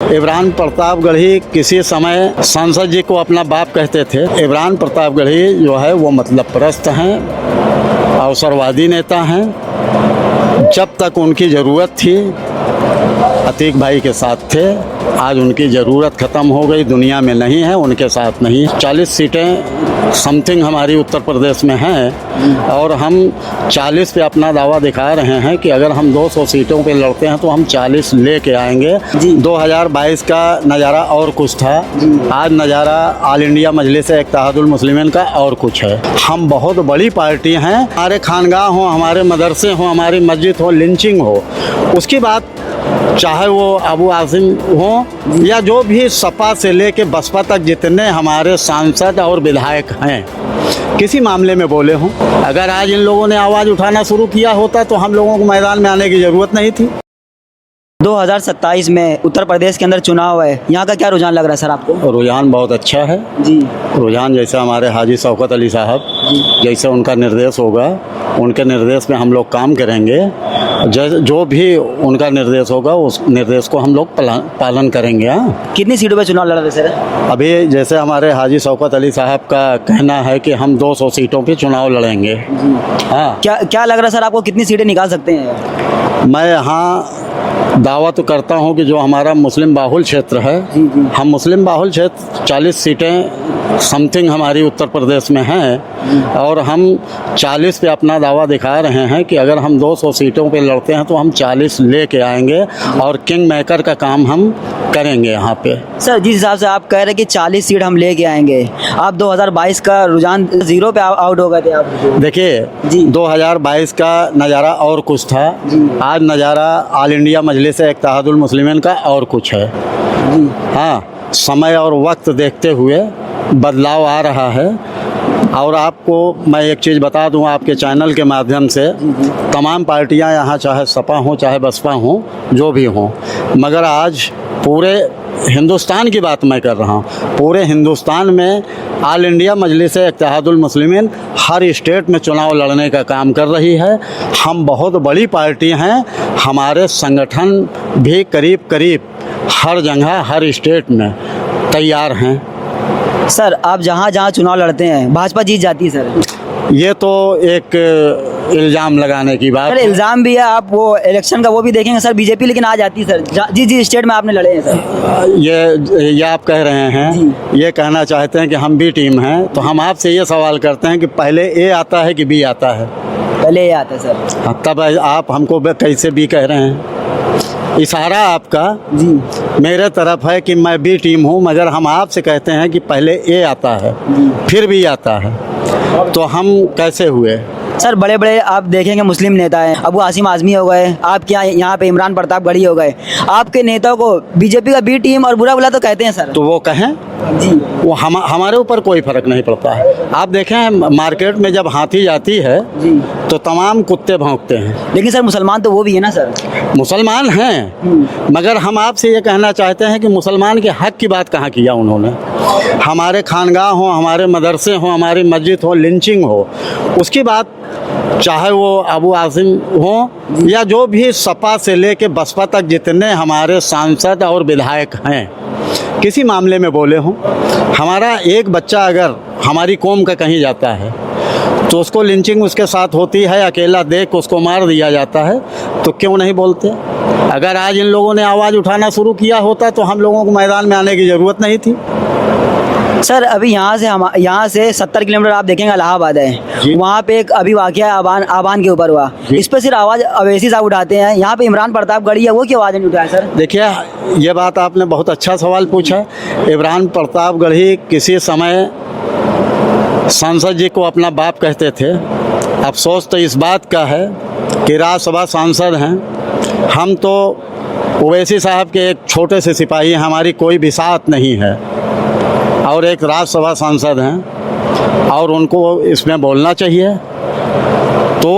इमरान प्रतापगढ़ी किसी समय सांसद जी को अपना बाप कहते थे। इमरान प्रतापगढ़ी जो है वो मतलब परस्त हैं, अवसरवादी नेता हैं। जब तक उनकी ज़रूरत थी अतीक भाई के साथ थे, आज उनकी ज़रूरत ख़त्म हो गई, दुनिया में नहीं है, उनके साथ नहीं। 40 सीटें समथिंग हमारी उत्तर प्रदेश में हैं और हम 40 पे अपना दावा दिखा रहे हैं कि अगर हम 200 सीटों पे लड़ते हैं तो हम 40 लेके आएंगे। 2022 का नज़ारा और कुछ था, आज नज़ारा ऑल इंडिया मजलिस इत्तेहादुल मुस्लिमीन का और कुछ है। हम बहुत बड़ी पार्टी हैं, हमारे खानगाह हो, हमारे मदरसे हो, हमारी मस्जिद हो, लिंचिंग हो, उसकी बात चाहे वो अबू आसिम हो या जो भी सपा से लेके बसपा तक जितने हमारे सांसद और विधायक हैं, किसी मामले में बोले हों। अगर आज इन लोगों ने आवाज़ उठाना शुरू किया होता तो हम लोगों को मैदान में आने की ज़रूरत नहीं थी। 2027 में उत्तर प्रदेश के अंदर चुनाव है, यहाँ का क्या रुझान लग रहा है सर आपको? रुझान बहुत अच्छा है जी। रुझान जैसे हमारे हाजी शौकत अली साहब, जैसे उनका निर्देश होगा, उनके निर्देश में हम लोग काम करेंगे। जो भी उनका निर्देश होगा उस निर्देश को हम लोग पालन करेंगे। हाँ, कितनी सीटों पे चुनाव लड़ रहे सर? अभी जैसे हमारे हाजी शौकत अली साहब का कहना है कि हम 200 सीटों पे चुनाव लड़ेंगे। हाँ, क्या लग रहा है सर आपको, कितनी सीटें निकाल सकते हैं? मैं यहाँ दावा तो करता हूँ कि जो हमारा मुस्लिम बाहुल क्षेत्र है, हम मुस्लिम बाहुल क्षेत्र 40 सीटें समथिंग हमारी उत्तर प्रदेश में हैं और हम 40 पे अपना दावा दिखा रहे हैं कि अगर हम 200 सीटों पे लड़ते हैं तो हम 40 लेके आएंगे और किंग मेकर का काम हम करेंगे यहाँ पे। सर जिस हिसाब से आप कह रहे हैं कि 40 सीट हम लेके आएंगे, आप 2022 का रुझान 0 पे आउट हो गए थे आप। देखिए, 2022 का नज़ारा और कुछ था, आज नज़ारा ऑल इंडिया मजलिस इत्तेहादुल मुस्लिमीन का और कुछ है। हाँ, समय और वक्त देखते हुए बदलाव आ रहा है। और आपको मैं एक चीज़ बता दूं आपके चैनल के माध्यम से, तमाम पार्टियां यहाँ चाहे सपा हों चाहे बसपा हों, जो भी हों, मगर आज पूरे हिंदुस्तान की बात मैं कर रहा हूँ, पूरे हिंदुस्तान में ऑल इंडिया मजलिस इत्तेहादुल मुस्लिमीन हर स्टेट में चुनाव लड़ने का काम कर रही है। हम बहुत बड़ी पार्टी हैं, हमारे संगठन भी करीब करीब हर जगह हर स्टेट में तैयार हैं। सर आप जहाँ जहाँ चुनाव लड़ते हैं भाजपा जीत जाती है सर? ये तो एक इल्ज़ाम लगाने की बात है। इल्ज़ाम भी है, आप वो इलेक्शन का वो भी देखेंगे सर, बीजेपी लेकिन आ जाती है सर जी स्टेट में आपने लड़े हैं सर। ये आप कह रहे हैं, ये कहना चाहते हैं कि हम बी टीम हैं, तो हम आपसे ये सवाल करते हैं कि पहले ए आता है कि बी आता है? पहले ए आता है सर। हाँ, तब आप हमको कैसे बी कह रहे हैं? इशारा आपका मेरे तरफ है कि मैं बी टीम हूँ, मगर हम आपसे कहते हैं कि पहले ए आता है फिर बी आता है, तो हम कैसे हुए? सर बड़े बड़े आप देखेंगे मुस्लिम नेता हैं, अबू आसिम आज़मी हो गए, आपके यहाँ पे इमरान प्रतापगढ़ी हो गए, आपके नेताओं को बीजेपी का बी टीम और बुरा बुला तो कहते हैं सर। तो वो कहें जी, वो हमारे ऊपर कोई फ़र्क नहीं पड़ता है। आप देखें मार्केट में जब हाथी जाती है तो तमाम कुत्ते भौंकते हैं, लेकिन सर मुसलमान तो वो भी है ना सर? मुसलमान हैं, मगर हम आपसे ये कहना चाहते हैं कि मुसलमान के हक की बात कहाँ किया उन्होंने? हमारे खानगाह हो, हमारे मदरसे हो, हमारी मस्जिद हो, लिंचिंग हो, उसकी बात चाहे वो अबू आसिम हो या जो भी सपा से लेके बसपा तक जितने हमारे सांसद और विधायक हैं, किसी मामले में बोले हों। हमारा एक बच्चा अगर हमारी कौम का कहीं जाता है तो उसको लिंचिंग उसके साथ होती है, अकेला देख उसको मार दिया जाता है, तो क्यों नहीं बोलते? अगर आज इन लोगों ने आवाज़ उठाना शुरू किया होता तो हम लोगों को मैदान में आने की ज़रूरत नहीं थी। सर अभी यहाँ से 70 किलोमीटर आप देखेंगे इलाहाबाद है, वहाँ पे एक अभी वाक़या आबान के ऊपर हुआ, इस पर सिर्फ आवाज़ अवैसी साहब उठाते हैं। यहाँ पे इमरान प्रतापगढ़ी है, वो क्यों आवाज़ नहीं उठाया सर? देखिए, ये बात आपने बहुत अच्छा सवाल पूछा। इमरान प्रतापगढ़ी किसी समय सांसद जी को अपना बाप कहते थे। अफसोस तो इस बात का है कि राज्यसभा सांसद हैं हम, तो ओवैसी साहब के एक छोटे से सिपाही हैं, हमारी कोई बिसात नहीं है, और एक राज्यसभा सांसद हैं और उनको इसमें बोलना चाहिए। तो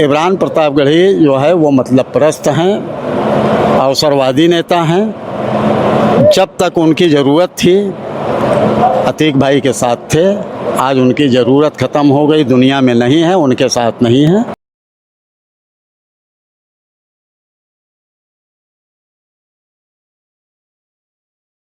इमरान प्रतापगढ़ी जो है वो मतलब परस्त हैं, अवसरवादी नेता हैं। जब तक उनकी ज़रूरत थी अतीक भाई के साथ थे, आज उनकी ज़रूरत ख़त्म हो गई, दुनिया में नहीं है, उनके साथ नहीं है।